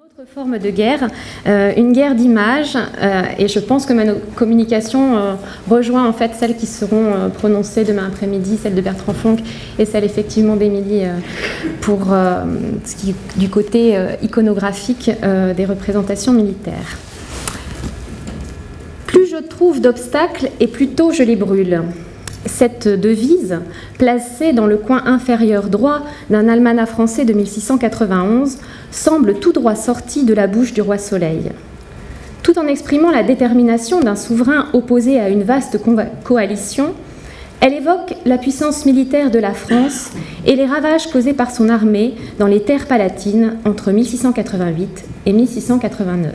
Autre forme de guerre, une guerre d'image, et je pense que ma communication rejoint en fait celles qui seront prononcées demain après-midi, celle de Bertrand Fonck et celle effectivement d'Émilie pour ce qui est du côté iconographique des représentations militaires. Plus je trouve d'obstacles et plus tôt je les brûle. Cette devise, placée dans le coin inférieur droit d'un almanach français de 1691, semble tout droit sortie de la bouche du roi Soleil. Tout en exprimant la détermination d'un souverain opposé à une vaste coalition, elle évoque la puissance militaire de la France et les ravages causés par son armée dans les terres palatines entre 1688 et 1689.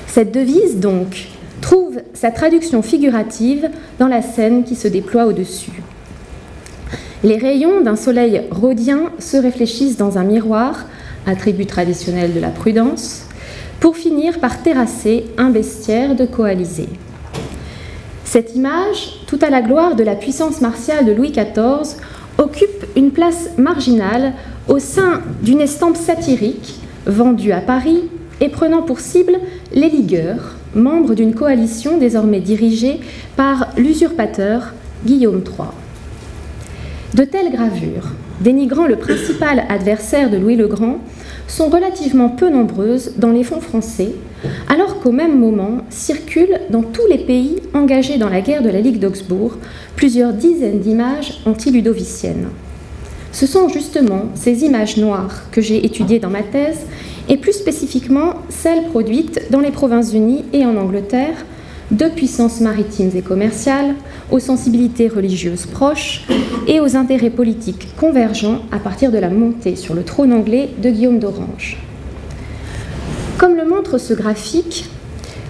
Cette devise, donc, trouve sa traduction figurative dans la scène qui se déploie au-dessus. Les rayons d'un soleil rhodien se réfléchissent dans un miroir, attribut traditionnel de la prudence, pour finir par terrasser un bestiaire de coalisés. Cette image, tout à la gloire de la puissance martiale de Louis XIV, occupe une place marginale au sein d'une estampe satirique vendue à Paris et prenant pour cible les ligueurs, membres d'une coalition désormais dirigée par l'usurpateur Guillaume III. De telles gravures, dénigrant le principal adversaire de Louis le Grand, sont relativement peu nombreuses dans les fonds français, alors qu'au même moment circulent dans tous les pays engagés dans la guerre de la Ligue d'Augsbourg plusieurs dizaines d'images anti-ludoviciennes. Ce sont justement ces images noires que j'ai étudiées dans ma thèse, et plus spécifiquement celles produites dans les Provinces-Unies et en Angleterre, deux puissances maritimes et commerciales, aux sensibilités religieuses proches et aux intérêts politiques convergents à partir de la montée sur le trône anglais de Guillaume d'Orange. Comme le montre ce graphique,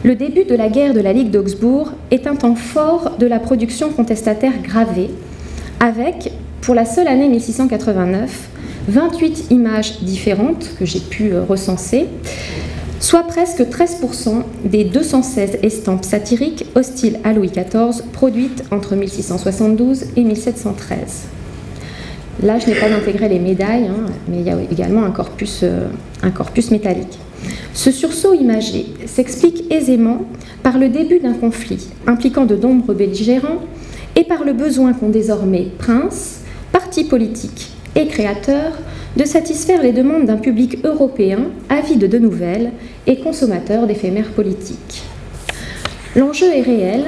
le début de la guerre de la Ligue d'Augsbourg est un temps fort de la production contestataire gravée, avec, pour la seule année 1689, 28 images différentes que j'ai pu recenser, soit presque 13% des 216 estampes satiriques hostiles à Louis XIV produites entre 1672 et 1713. Là, je n'ai pas intégré les médailles, mais il y a également un corpus métallique. Ce sursaut imagé s'explique aisément par le début d'un conflit impliquant de nombreux belligérants et par le besoin qu'ont désormais princes, partis politiques et créateurs de satisfaire les demandes d'un public européen avide de nouvelles et consommateur d'éphémères politiques. L'enjeu est réel,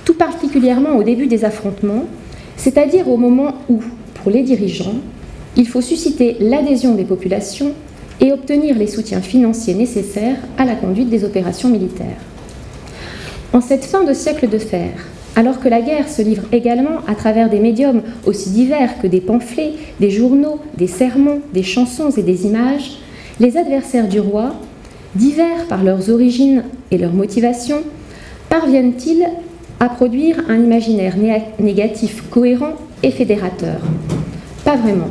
tout particulièrement au début des affrontements, c'est-à-dire au moment où, pour les dirigeants, il faut susciter l'adhésion des populations et obtenir les soutiens financiers nécessaires à la conduite des opérations militaires. En cette fin de siècle de fer, alors que la guerre se livre également à travers des médiums aussi divers que des pamphlets, des journaux, des sermons, des chansons et des images, les adversaires du roi, divers par leurs origines et leurs motivations, parviennent-ils à produire un imaginaire négatif cohérent et fédérateur? Pas vraiment.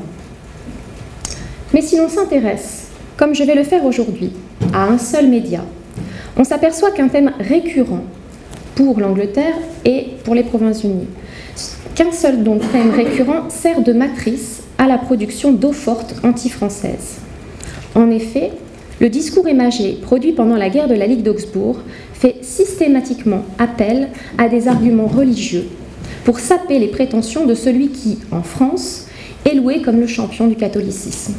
Mais si l'on s'intéresse, comme je vais le faire aujourd'hui, à un seul média, on s'aperçoit qu'un thème récurrent pour l'Angleterre et pour les Provinces-Unies, qu'un seul donc thème récurrent sert de matrice à la production d'eau-forte anti-française. En effet, le discours imagé produit pendant la guerre de la Ligue d'Augsbourg fait systématiquement appel à des arguments religieux pour saper les prétentions de celui qui, en France, est loué comme le champion du catholicisme.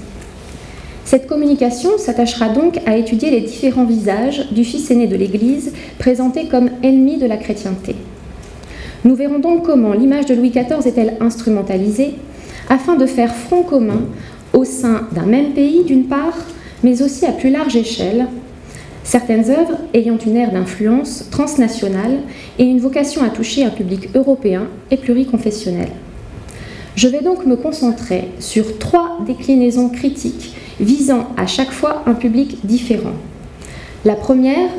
Cette communication s'attachera donc à étudier les différents visages du fils aîné de l'Église présenté comme ennemi de la chrétienté. Nous verrons donc comment l'image de Louis XIV est-elle instrumentalisée afin de faire front commun au sein d'un même pays d'une part, mais aussi à plus large échelle, certaines œuvres ayant une ère d'influence transnationale et une vocation à toucher un public européen et pluriconfessionnel. Je vais donc me concentrer sur 3 déclinaisons critiques visant à chaque fois un public différent. La première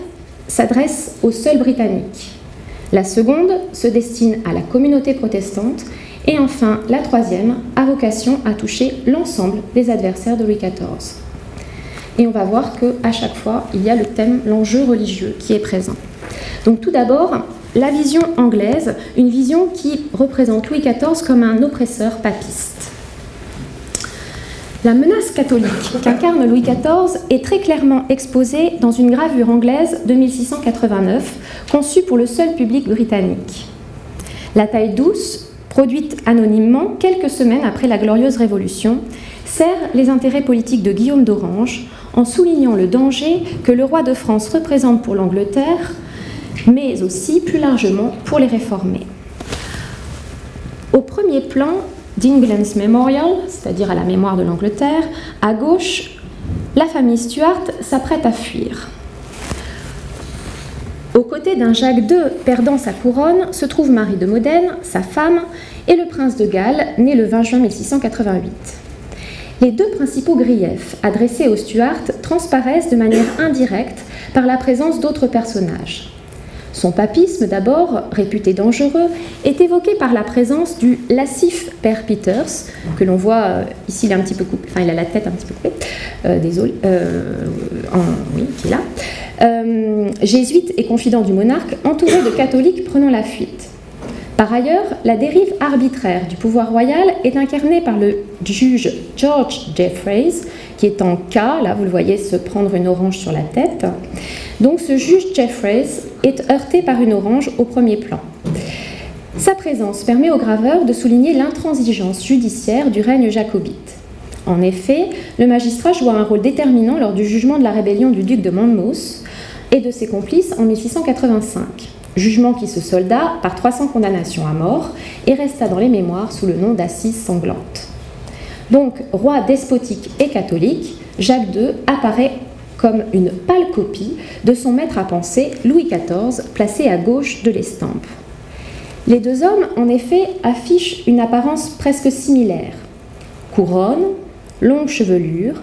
s'adresse aux seuls Britanniques. La seconde se destine à la communauté protestante. Et enfin, la troisième a vocation à toucher l'ensemble des adversaires de Louis XIV. Et on va voir qu'à chaque fois, il y a le thème, l'enjeu religieux qui est présent. Donc tout d'abord, la vision anglaise, une vision qui représente Louis XIV comme un oppresseur papiste. La menace catholique qu'incarne Louis XIV est très clairement exposée dans une gravure anglaise de 1689, conçue pour le seul public britannique. La taille douce, produite anonymement quelques semaines après la Glorieuse Révolution, sert les intérêts politiques de Guillaume d'Orange en soulignant le danger que le roi de France représente pour l'Angleterre, mais aussi plus largement pour les réformés. Au premier plan d'England's Memorial, c'est-à-dire à la mémoire de l'Angleterre, à gauche, la famille Stuart s'apprête à fuir. Aux côtés d'un Jacques II perdant sa couronne se trouve Marie de Modène, sa femme, et le prince de Galles, né le 20 juin 1688. Les deux principaux griefs adressés aux Stuart transparaissent de manière indirecte par la présence d'autres personnages. Son papisme, d'abord, réputé dangereux, est évoqué par la présence du lascif père Peters, que l'on voit ici, il est un petit peu coupé, enfin il a la tête un petit peu coupée, désolé, oui, qui est là, jésuite et confident du monarque, entouré de catholiques prenant la fuite. Par ailleurs, la dérive arbitraire du pouvoir royal est incarnée par le juge George Jeffreys, qui est en K, là vous le voyez se prendre une orange sur la tête. Donc ce juge Jeffreys est heurté par une orange au premier plan. Sa présence permet au graveur de souligner l'intransigeance judiciaire du règne jacobite. En effet, le magistrat joua un rôle déterminant lors du jugement de la rébellion du duc de Monmouth et de ses complices en 1685. Jugement qui se solda par 300 condamnations à mort et resta dans les mémoires sous le nom d'assises sanglantes. Donc, roi despotique et catholique, Jacques II apparaît comme une pâle copie de son maître à penser, Louis XIV, placé à gauche de l'estampe. Les deux hommes, en effet, affichent une apparence presque similaire. Couronne, longue chevelure,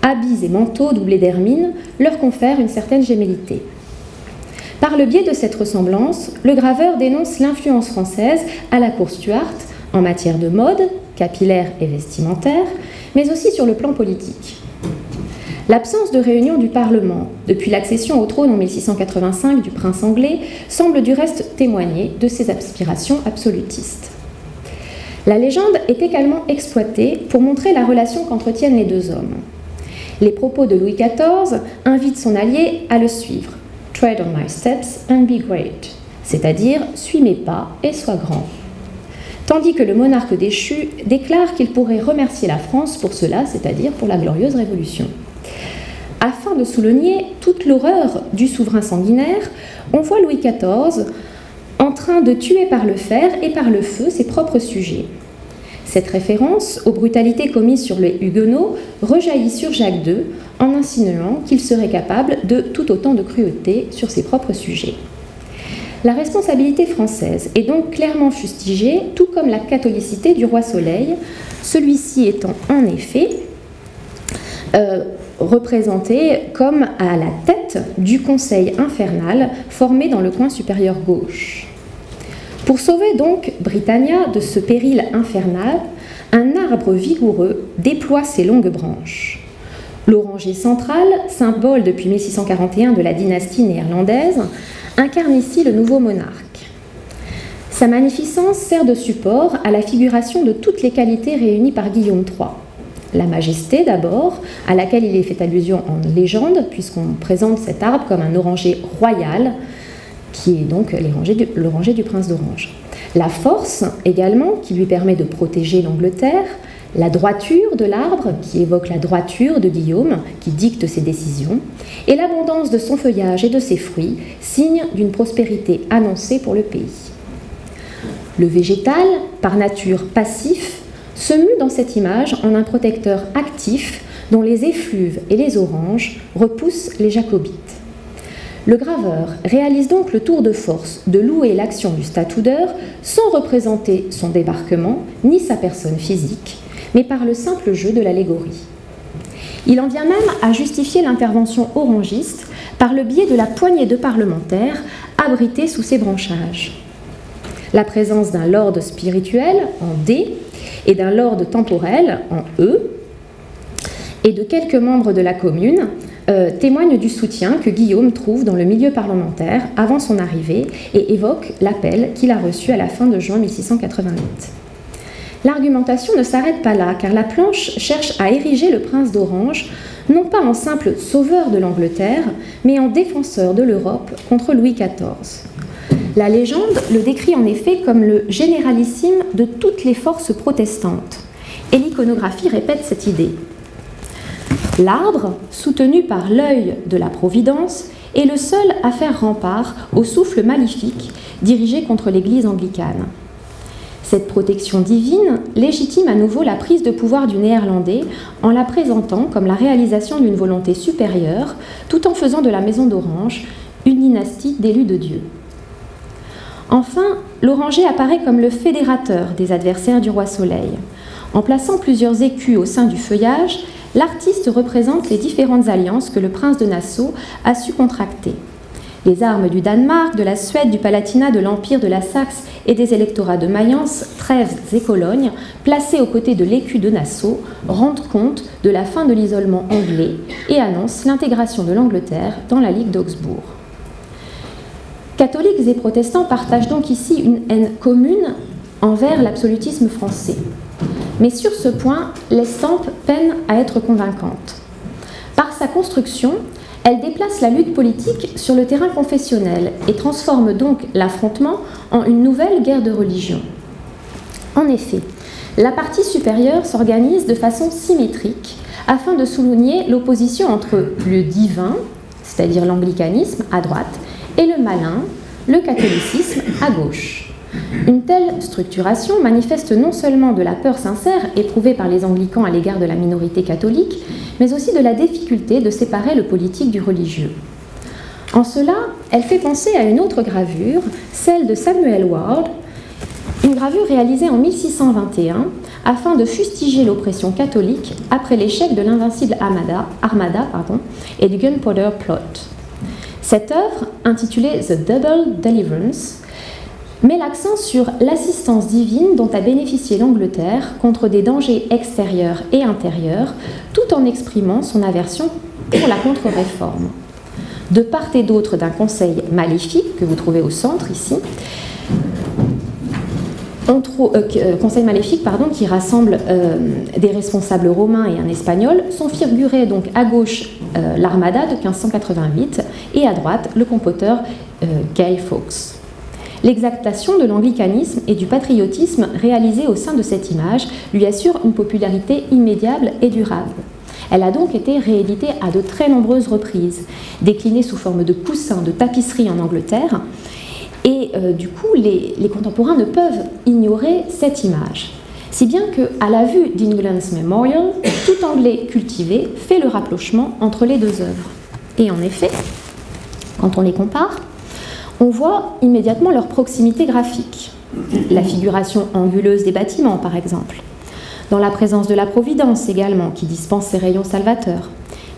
habits et manteaux doublés d'hermine leur confèrent une certaine gémellité. Par le biais de cette ressemblance, le graveur dénonce l'influence française à la cour Stuart en matière de mode, capillaire et vestimentaire, mais aussi sur le plan politique. L'absence de réunion du Parlement depuis l'accession au trône en 1685 du prince anglais semble du reste témoigner de ses aspirations absolutistes. La légende est également exploitée pour montrer la relation qu'entretiennent les deux hommes. Les propos de Louis XIV invitent son allié à le suivre. « Tread on my steps and be great », c'est-à-dire « suis mes pas et sois grand ». Tandis que le monarque déchu déclare qu'il pourrait remercier la France pour cela, c'est-à-dire pour la Glorieuse Révolution. Afin de souligner toute l'horreur du souverain sanguinaire, on voit Louis XIV en train de tuer par le fer et par le feu ses propres sujets. Cette référence aux brutalités commises sur les Huguenots rejaillit sur Jacques II en insinuant qu'il serait capable de tout autant de cruauté sur ses propres sujets. La responsabilité française est donc clairement fustigée, tout comme la catholicité du roi Soleil, celui-ci étant en effet représenté comme à la tête du conseil infernal formé dans le coin supérieur gauche. Pour sauver donc Britannia de ce péril infernal, un arbre vigoureux déploie ses longues branches. L'oranger central, symbole depuis 1641 de la dynastie néerlandaise, incarne ici le nouveau monarque. Sa magnificence sert de support à la figuration de toutes les qualités réunies par Guillaume III. La majesté d'abord, à laquelle il est fait allusion en légende, puisqu'on présente cet arbre comme un oranger royal, qui est donc l'oranger du prince d'Orange. La force également, qui lui permet de protéger l'Angleterre, la droiture de l'arbre, qui évoque la droiture de Guillaume, qui dicte ses décisions, et l'abondance de son feuillage et de ses fruits, signe d'une prospérité annoncée pour le pays. Le végétal, par nature passif, se mue dans cette image en un protecteur actif dont les effluves et les oranges repoussent les jacobites. Le graveur réalise donc le tour de force de louer l'action du statuaire sans représenter son débarquement ni sa personne physique, mais par le simple jeu de l'allégorie. Il en vient même à justifier l'intervention orangiste par le biais de la poignée de parlementaires abrités sous ses branchages. La présence d'un lord spirituel en D et d'un lord temporel en E et de quelques membres de la commune témoigne du soutien que Guillaume trouve dans le milieu parlementaire avant son arrivée et évoque l'appel qu'il a reçu à la fin de juin 1688. L'argumentation ne s'arrête pas là, car la planche cherche à ériger le prince d'Orange, non pas en simple sauveur de l'Angleterre, mais en défenseur de l'Europe contre Louis XIV. La légende le décrit en effet comme le généralissime de toutes les forces protestantes, et l'iconographie répète cette idée. L'arbre, soutenu par l'œil de la Providence, est le seul à faire rempart au souffle maléfique dirigé contre l'Église anglicane. Cette protection divine légitime à nouveau la prise de pouvoir du Néerlandais en la présentant comme la réalisation d'une volonté supérieure, tout en faisant de la Maison d'Orange une dynastie d'élus de Dieu. Enfin, l'oranger apparaît comme le fédérateur des adversaires du roi Soleil. En plaçant plusieurs écus au sein du feuillage, l'artiste représente les différentes alliances que le prince de Nassau a su contracter. Les armes du Danemark, de la Suède, du Palatinat, de l'Empire, de la Saxe et des électorats de Mayence, Trèves et Cologne, placés aux côtés de l'écu de Nassau, rendent compte de la fin de l'isolement anglais et annoncent l'intégration de l'Angleterre dans la Ligue d'Augsbourg. Catholiques et protestants partagent donc ici une haine commune envers l'absolutisme français. Mais sur ce point, l'estampe peine à être convaincante. Par sa construction, elle déplace la lutte politique sur le terrain confessionnel et transforme donc l'affrontement en une nouvelle guerre de religion. En effet, la partie supérieure s'organise de façon symétrique afin de souligner l'opposition entre le divin, c'est-à-dire l'anglicanisme, à droite, et le malin, le catholicisme, à gauche. Une telle structuration manifeste non seulement de la peur sincère éprouvée par les anglicans à l'égard de la minorité catholique, mais aussi de la difficulté de séparer le politique du religieux. En cela, elle fait penser à une autre gravure, celle de Samuel Ward, une gravure réalisée en 1621 afin de fustiger l'oppression catholique après l'échec de l'invincible Armada et du Gunpowder Plot. Cette œuvre, intitulée The Double Deliverance, met l'accent sur l'assistance divine dont a bénéficié l'Angleterre contre des dangers extérieurs et intérieurs, tout en exprimant son aversion pour la contre-réforme. De part et d'autre d'un conseil maléfique, que vous trouvez au centre ici, conseil maléfique qui rassemble des responsables romains et un espagnol, sont figurés donc à gauche l'Armada de 1588 et à droite le compoteur Guy Fawkes. L'exaltation de l'anglicanisme et du patriotisme réalisé au sein de cette image lui assure une popularité immédiate et durable. Elle a donc été rééditée à de très nombreuses reprises, déclinée sous forme de coussins, de tapisseries en Angleterre, et du coup les contemporains ne peuvent ignorer cette image. Si bien qu'à la vue d'England's Memorial, tout anglais cultivé fait le rapprochement entre les deux œuvres. Et en effet, quand on les compare, on voit immédiatement leur proximité graphique. La figuration anguleuse des bâtiments, par exemple. Dans la présence de la Providence également, qui dispense ses rayons salvateurs.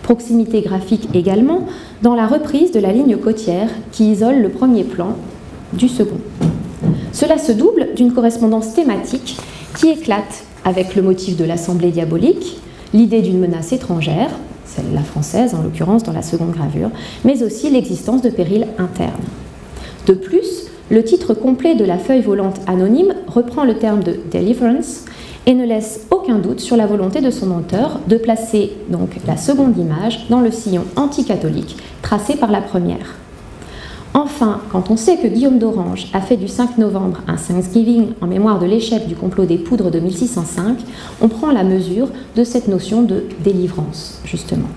Proximité graphique également dans la reprise de la ligne côtière qui isole le premier plan du second. Cela se double d'une correspondance thématique qui éclate avec le motif de l'assemblée diabolique, l'idée d'une menace étrangère, celle-là française en l'occurrence dans la seconde gravure, mais aussi l'existence de périls internes. De plus, le titre complet de la feuille volante anonyme reprend le terme de « deliverance » et ne laisse aucun doute sur la volonté de son auteur de placer donc la seconde image dans le sillon anticatholique tracé par la première. Enfin, quand on sait que Guillaume d'Orange a fait du 5 novembre un Thanksgiving en mémoire de l'échec du complot des poudres de 1605, on prend la mesure de cette notion de délivrance, justement.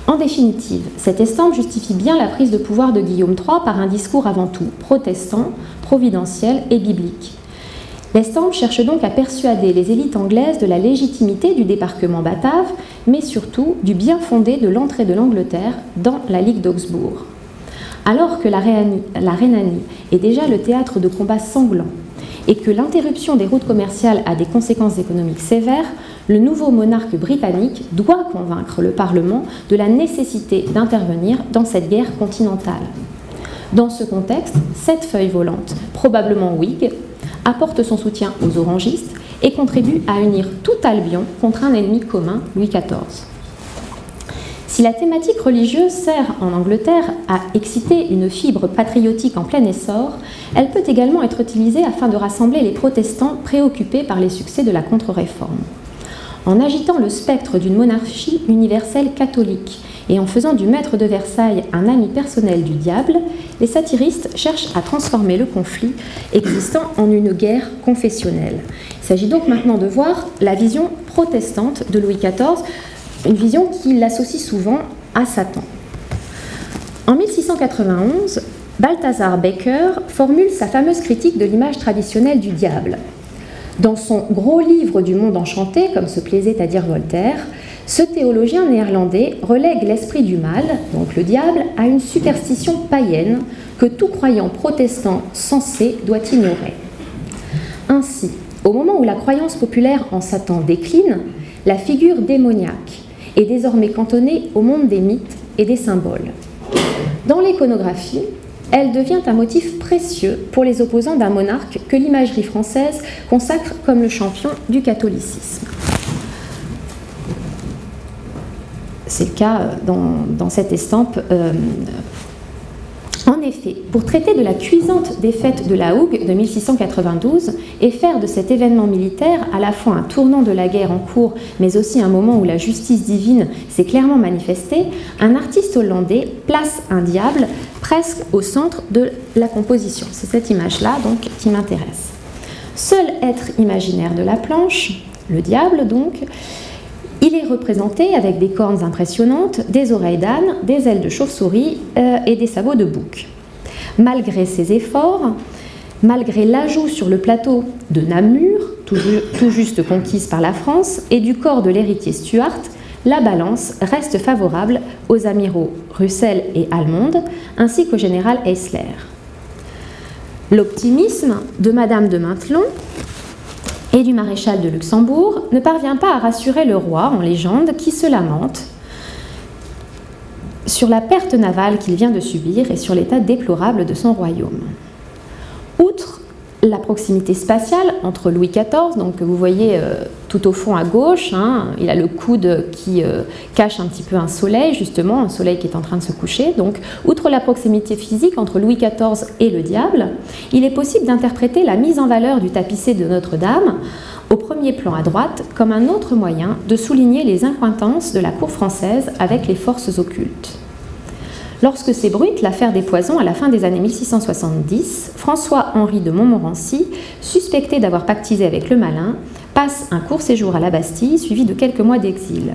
En définitive, cette estampe justifie bien la prise de pouvoir de Guillaume III par un discours avant tout protestant, providentiel et biblique. L'estampe cherche donc à persuader les élites anglaises de la légitimité du débarquement batave, mais surtout du bien fondé de l'entrée de l'Angleterre dans la Ligue d'Augsbourg. Alors que la Rhénanie est déjà le théâtre de combats sanglants et que l'interruption des routes commerciales a des conséquences économiques sévères, le nouveau monarque britannique doit convaincre le Parlement de la nécessité d'intervenir dans cette guerre continentale. Dans ce contexte, cette feuille volante, probablement Whig, apporte son soutien aux orangistes et contribue à unir tout Albion contre un ennemi commun, Louis XIV. Si la thématique religieuse sert en Angleterre à exciter une fibre patriotique en plein essor, elle peut également être utilisée afin de rassembler les protestants préoccupés par les succès de la contre-réforme. En agitant le spectre d'une monarchie universelle catholique et en faisant du maître de Versailles un ami personnel du diable, les satiristes cherchent à transformer le conflit existant en une guerre confessionnelle. Il s'agit donc maintenant de voir la vision protestante de Louis XIV, une vision qui l'associe souvent à Satan. En 1691, Balthazar Bekker formule sa fameuse critique de l'image traditionnelle du diable. Dans son gros livre du monde enchanté, comme se plaisait à dire Voltaire, ce théologien néerlandais relègue l'esprit du mal, donc le diable, à une superstition païenne que tout croyant protestant sensé doit ignorer. Ainsi, au moment où la croyance populaire en Satan décline, la figure démoniaque est désormais cantonnée au monde des mythes et des symboles. Dans l'iconographie, elle devient un motif précieux pour les opposants d'un monarque que l'imagerie française consacre comme le champion du catholicisme. C'est le cas dans cette estampe. En effet, pour traiter de la cuisante défaite de la Hougue de 1692 et faire de cet événement militaire à la fois un tournant de la guerre en cours, mais aussi un moment où la justice divine s'est clairement manifestée, un artiste hollandais place un diable presque au centre de la composition. C'est cette image-là donc qui m'intéresse. Seul être imaginaire de la planche, le diable donc, il est représenté avec des cornes impressionnantes, des oreilles d'âne, des ailes de chauve-souris et des sabots de bouc. Malgré ses efforts, malgré l'ajout sur le plateau de Namur, tout juste conquise par la France, et du corps de l'héritier Stuart, la balance reste favorable aux amiraux Russell et Almond, ainsi qu'au général Heisler. L'optimisme de Madame de Maintenon et du maréchal de Luxembourg ne parvient pas à rassurer le roi en légende qui se lamente sur la perte navale qu'il vient de subir et sur l'état déplorable de son royaume. Outre la proximité spatiale entre Louis XIV, donc que vous voyez tout au fond à gauche, il a le coude qui cache un petit peu un soleil, justement, un soleil qui est en train de se coucher. Donc, outre la proximité physique entre Louis XIV et le diable, il est possible d'interpréter la mise en valeur du tapissé de Notre-Dame au premier plan à droite comme un autre moyen de souligner les incointances de la cour française avec les forces occultes. Lorsque s'ébruite l'affaire des poisons à la fin des années 1670, François-Henri de Montmorency, suspecté d'avoir pactisé avec le malin, passe un court séjour à la Bastille suivi de quelques mois d'exil.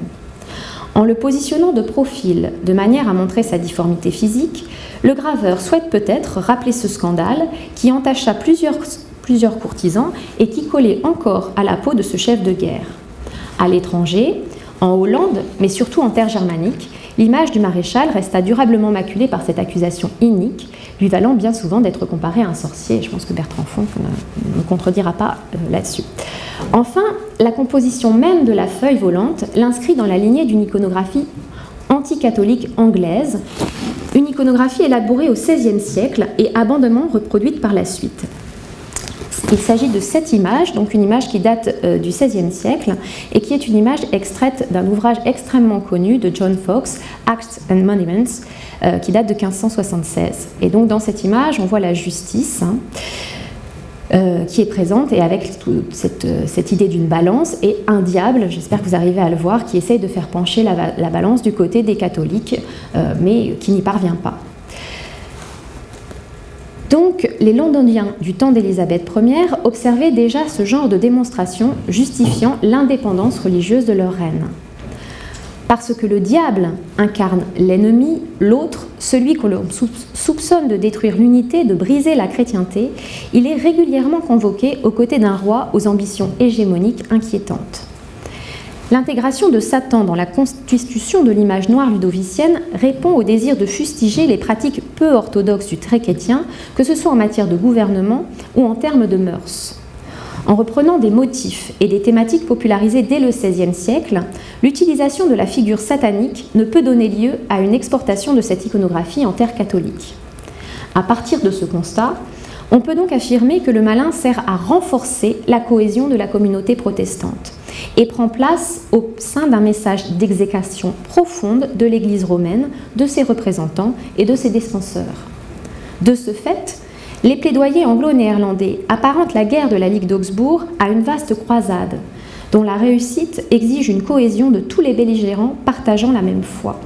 En le positionnant de profil, de manière à montrer sa difformité physique, le graveur souhaite peut-être rappeler ce scandale qui entacha plusieurs courtisans et qui collait encore à la peau de ce chef de guerre. À l'étranger, en Hollande, mais surtout en terre germanique, l'image du maréchal resta durablement maculée par cette accusation inique, lui valant bien souvent d'être comparé à un sorcier. Je pense que Bertrand Fonck ne me contredira pas là-dessus. Enfin, la composition même de la feuille volante l'inscrit dans la lignée d'une iconographie anticatholique anglaise, une iconographie élaborée au XVIe siècle et abondamment reproduite par la suite. Il s'agit de cette image, donc une image qui date du XVIe siècle et qui est une image extraite d'un ouvrage extrêmement connu de John Foxe, Acts and Monuments, qui date de 1576. Et donc dans cette image, on voit la justice qui est présente et avec toute cette idée d'une balance et un diable, j'espère que vous arrivez à le voir, qui essaye de faire pencher la balance du côté des catholiques, mais qui n'y parvient pas. Donc, les Londoniens du temps d'Élisabeth Ier observaient déjà ce genre de démonstration justifiant l'indépendance religieuse de leur reine. Parce que le diable incarne l'ennemi, l'autre, celui que l'on soupçonne de détruire l'unité, de briser la chrétienté, il est régulièrement convoqué aux côtés d'un roi aux ambitions hégémoniques inquiétantes. L'intégration de Satan dans la constitution de l'image noire ludovicienne répond au désir de fustiger les pratiques peu orthodoxes du trait chrétien, que ce soit en matière de gouvernement ou en termes de mœurs. En reprenant des motifs et des thématiques popularisées dès le XVIe siècle, l'utilisation de la figure satanique ne peut donner lieu à une exportation de cette iconographie en terre catholique. À partir de ce constat, On peut donc affirmer que le malin sert à renforcer la cohésion de la communauté protestante et prend place au sein d'un message d'exécration profonde de l'Église romaine, de ses représentants et de ses défenseurs. De ce fait, les plaidoyers anglo-néerlandais apparentent la guerre de la Ligue d'Augsbourg à une vaste croisade, dont la réussite exige une cohésion de tous les belligérants partageant la même foi.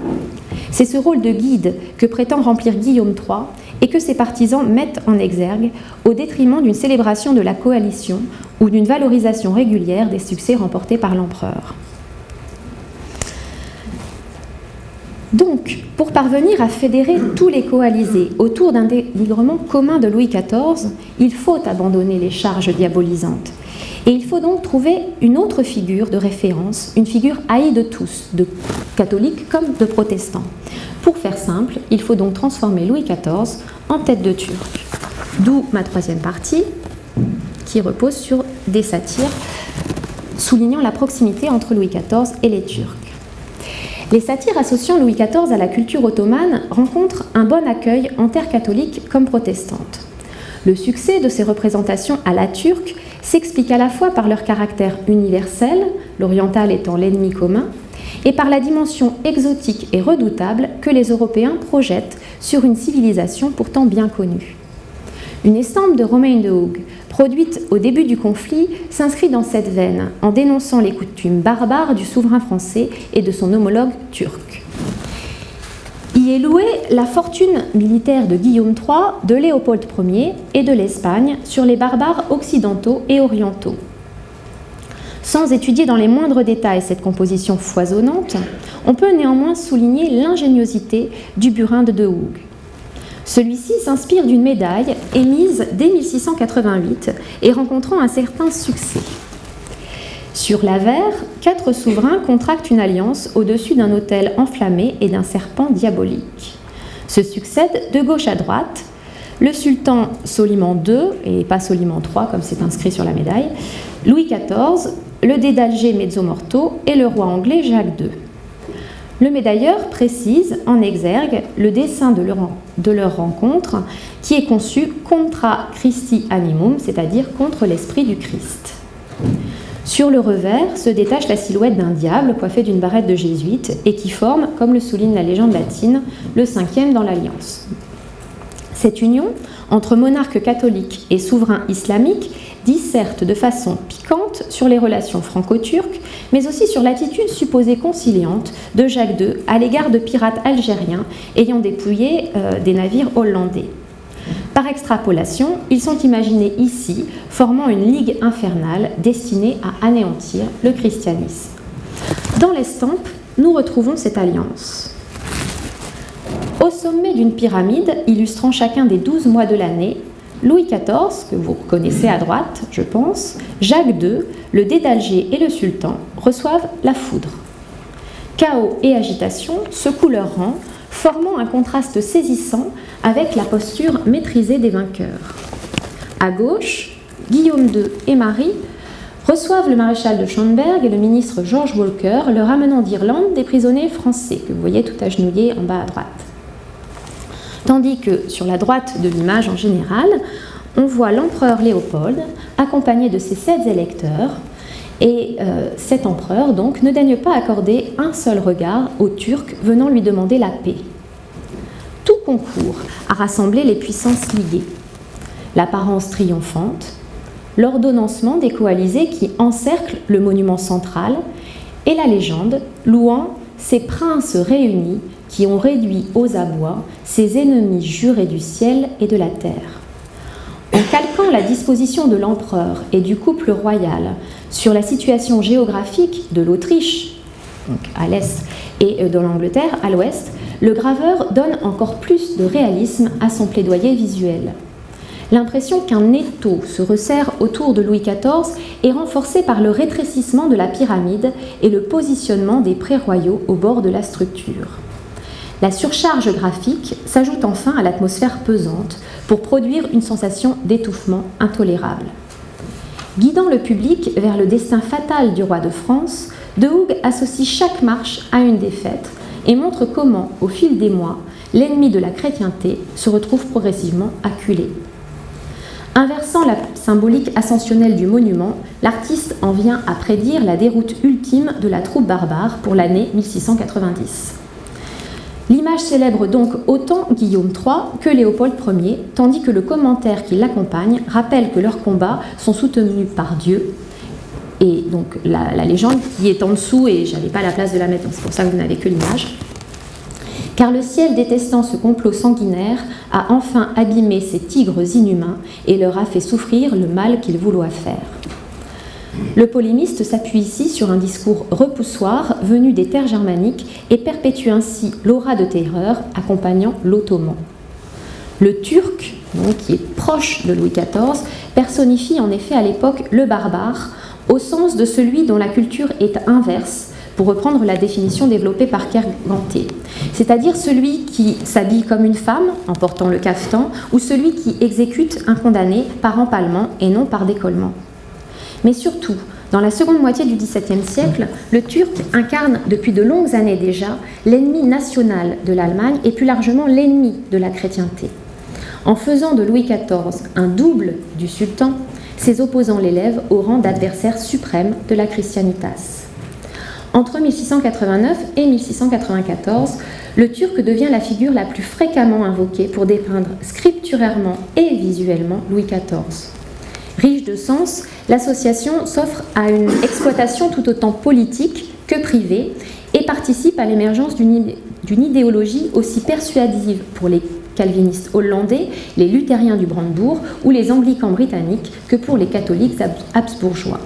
C'est ce rôle de guide que prétend remplir Guillaume III et que ses partisans mettent en exergue au détriment d'une célébration de la coalition ou d'une valorisation régulière des succès remportés par l'empereur. Donc, pour parvenir à fédérer tous les coalisés autour d'un dénigrement commun de Louis XIV, il faut abandonner les charges diabolisantes. Et il faut donc trouver une autre figure de référence, une figure haïe de tous, de catholiques comme de protestants. Pour faire simple, il faut donc transformer Louis XIV en tête de Turc. D'où ma troisième partie, qui repose sur des satires soulignant la proximité entre Louis XIV et les Turcs. Les satires associant Louis XIV à la culture ottomane rencontrent un bon accueil en terre catholique comme protestante. Le succès de ces représentations à la turque s'explique à la fois par leur caractère universel, l'oriental étant l'ennemi commun, et par la dimension exotique et redoutable que les Européens projettent sur une civilisation pourtant bien connue. Une estampe de Romain de Hooge, produite au début du conflit, s'inscrit dans cette veine en dénonçant les coutumes barbares du souverain français et de son homologue turc. Y est louée la fortune militaire de Guillaume III, de Léopold Ier et de l'Espagne sur les barbares occidentaux et orientaux. Sans étudier dans les moindres détails cette composition foisonnante, on peut néanmoins souligner l'ingéniosité du burin de Hooge. Celui-ci s'inspire d'une médaille émise dès 1688 et rencontrant un certain succès. Sur l'avers, 4 souverains contractent une alliance au-dessus d'un autel enflammé et d'un serpent diabolique. Se succèdent de gauche à droite le sultan Soliman II, et pas Soliman III comme c'est inscrit sur la médaille, Louis XIV, le dé d'Alger Mezzomorto et le roi anglais Jacques II. Le médailleur précise en exergue le dessein de leur rencontre qui est conçu contra Christi animum, c'est-à-dire contre l'esprit du Christ. Sur le revers se détache la silhouette d'un diable coiffé d'une barrette de jésuite et qui forme, comme le souligne la légende latine, le 5e dans l'Alliance. Cette union entre monarques catholiques et souverains islamiques disserte de façon piquante sur les relations franco-turques, mais aussi sur l'attitude supposée conciliante de Jacques II à l'égard de pirates algériens ayant dépouillé des navires hollandais. Par extrapolation, ils sont imaginés ici, formant une ligue infernale destinée à anéantir le christianisme. Dans l'estampe, nous retrouvons cette alliance. Au sommet d'une pyramide, illustrant chacun des 12 mois de l'année, Louis XIV, que vous reconnaissez à droite, je pense, Jacques II, le dé d'Alger et le sultan reçoivent la foudre. Chaos et agitation secouent leurs rangs, formant un contraste saisissant avec la posture maîtrisée des vainqueurs. À gauche, Guillaume II et Marie reçoivent le maréchal de Schönberg et le ministre George Walker, le ramenant d'Irlande des prisonniers français, que vous voyez tout agenouillés en bas à droite. Tandis que sur la droite de l'image en général, on voit l'empereur Léopold accompagné de ses 7 électeurs, et cet empereur donc ne daigne pas accorder un seul regard aux Turcs venant lui demander la paix. Tout concourt à rassembler les puissances liées. L'apparence triomphante, l'ordonnancement des coalisés qui encerclent le monument central et la légende louant ces princes réunis qui ont réduit aux abois ces ennemis jurés du ciel et de la terre. En calquant la disposition de l'empereur et du couple royal sur la situation géographique de l'Autriche, donc à l'est, et de l'Angleterre à l'ouest, le graveur donne encore plus de réalisme à son plaidoyer visuel. L'impression qu'un étau se resserre autour de Louis XIV est renforcée par le rétrécissement de la pyramide et le positionnement des pré-royaux au bord de la structure. La surcharge graphique s'ajoute enfin à l'atmosphère pesante pour produire une sensation d'étouffement intolérable. Guidant le public vers le destin fatal du roi de France, De Hooge associe chaque marche à une défaite et montre comment, au fil des mois, l'ennemi de la chrétienté se retrouve progressivement acculé. Inversant la symbolique ascensionnelle du monument, l'artiste en vient à prédire la déroute ultime de la troupe barbare pour l'année 1690. L'image célèbre donc autant Guillaume III que Léopold Ier, tandis que le commentaire qui l'accompagne rappelle que leurs combats sont soutenus par Dieu. Et donc la légende qui est en dessous, et je n'avais pas la place de la mettre, donc c'est pour ça que vous n'avez que l'image. Car le ciel, détestant ce complot sanguinaire, a enfin abîmé ces tigres inhumains et leur a fait souffrir le mal qu'ils vouloient faire. Le polémiste s'appuie ici sur un discours repoussoir venu des terres germaniques et perpétue ainsi l'aura de terreur accompagnant l'ottoman. Le turc, donc, qui est proche de Louis XIV, personnifie en effet à l'époque le barbare au sens de celui dont la culture est inverse, pour reprendre la définition développée par Kerganté, c'est-à-dire celui qui s'habille comme une femme en portant le caftan ou celui qui exécute un condamné par empalement et non par décollement. Mais surtout, dans la seconde moitié du XVIIe siècle, le Turc incarne depuis de longues années déjà l'ennemi national de l'Allemagne et plus largement l'ennemi de la chrétienté. En faisant de Louis XIV un double du sultan, ses opposants l'élèvent au rang d'adversaire suprême de la Christianitas. Entre 1689 et 1694, le Turc devient la figure la plus fréquemment invoquée pour dépeindre scripturairement et visuellement Louis XIV. Riche de sens, l'association s'offre à une exploitation tout autant politique que privée et participe à l'émergence d'une idéologie aussi persuasive pour les calvinistes hollandais, les luthériens du Brandebourg ou les anglicans britanniques que pour les catholiques habsbourgeois.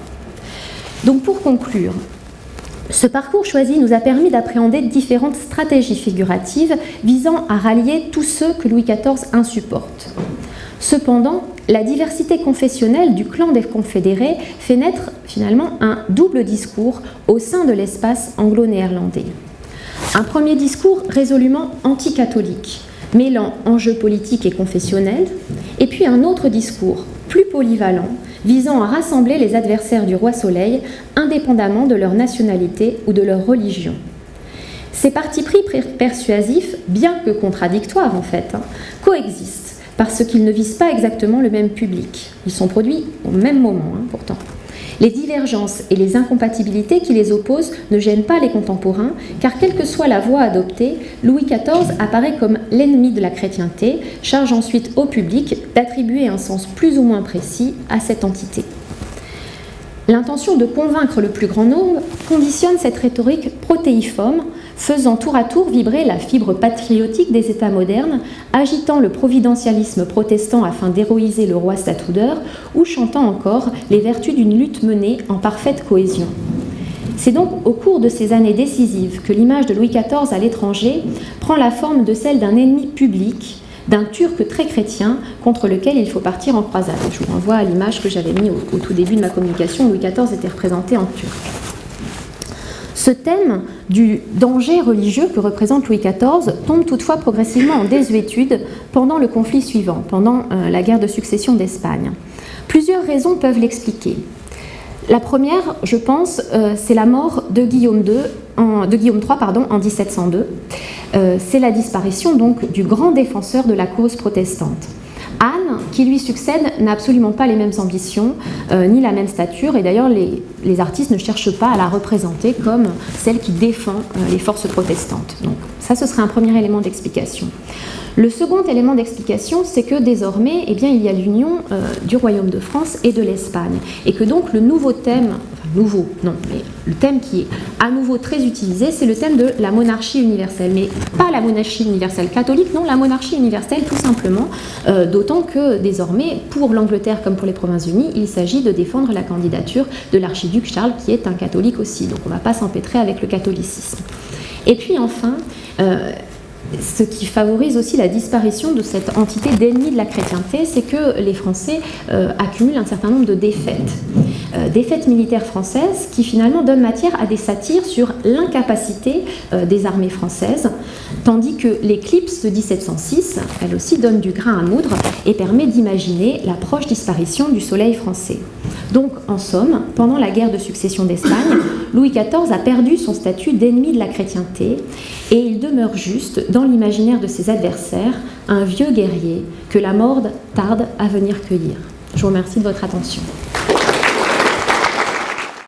Donc pour conclure, ce parcours choisi nous a permis d'appréhender différentes stratégies figuratives visant à rallier tous ceux que Louis XIV insupporte. Cependant, la diversité confessionnelle du clan des confédérés fait naître finalement un double discours au sein de l'espace anglo-néerlandais. Un premier discours résolument anticatholique, mêlant enjeux politiques et confessionnels, et puis un autre discours plus polyvalent, visant à rassembler les adversaires du roi Soleil, indépendamment de leur nationalité ou de leur religion. Ces partis pris persuasifs, bien que contradictoires en fait, coexistent, parce qu'ils ne visent pas exactement le même public. Ils sont produits au même moment, pourtant. Les divergences et les incompatibilités qui les opposent ne gênent pas les contemporains, car quelle que soit la voie adoptée, Louis XIV apparaît comme l'ennemi de la chrétienté, charge ensuite au public d'attribuer un sens plus ou moins précis à cette entité. L'intention de convaincre le plus grand nombre conditionne cette rhétorique protéiforme, faisant tour à tour vibrer la fibre patriotique des États modernes, agitant le providentialisme protestant afin d'héroïser le roi statoudeur, ou chantant encore les vertus d'une lutte menée en parfaite cohésion. C'est donc au cours de ces années décisives que l'image de Louis XIV à l'étranger prend la forme de celle d'un ennemi public, d'un Turc très chrétien contre lequel il faut partir en croisade. Je vous renvoie à l'image que j'avais mise au tout début de ma communication. Louis XIV était représenté en Turc. Ce thème du danger religieux que représente Louis XIV tombe toutefois progressivement en désuétude pendant le conflit suivant, pendant la guerre de succession d'Espagne. Plusieurs raisons peuvent l'expliquer. La première, je pense, c'est la mort de Guillaume III en 1702. C'est la disparition donc du grand défenseur de la cause protestante. Anne, qui lui succède, n'a absolument pas les mêmes ambitions, ni la même stature, et d'ailleurs les artistes ne cherchent pas à la représenter comme celle qui défend les forces protestantes. Donc ça, ce serait un premier élément d'explication. Le second élément d'explication, c'est que désormais, eh bien, il y a l'union du Royaume de France et de l'Espagne, et que donc le nouveau thème, le thème qui est à nouveau très utilisé, c'est le thème de la monarchie universelle, mais pas la monarchie universelle catholique, non, la monarchie universelle tout simplement, d'autant que désormais, pour l'Angleterre comme pour les Provinces-Unies, il s'agit de défendre la candidature de l'archiduc Charles, qui est un catholique aussi, donc on ne va pas s'empêtrer avec le catholicisme. Et puis enfin, ce qui favorise aussi la disparition de cette entité d'ennemi de la chrétienté, c'est que les Français accumulent un certain nombre de défaites militaires françaises qui finalement donnent matière à des satires sur l'incapacité des armées françaises, tandis que l'éclipse de 1706, elle aussi donne du grain à moudre et permet d'imaginer la proche disparition du soleil français. Donc, en somme, pendant la guerre de succession d'Espagne, Louis XIV a perdu son statut d'ennemi de la chrétienté et il demeure juste, dans l'imaginaire de ses adversaires, un vieux guerrier que la mort tarde à venir cueillir. Je vous remercie de votre attention.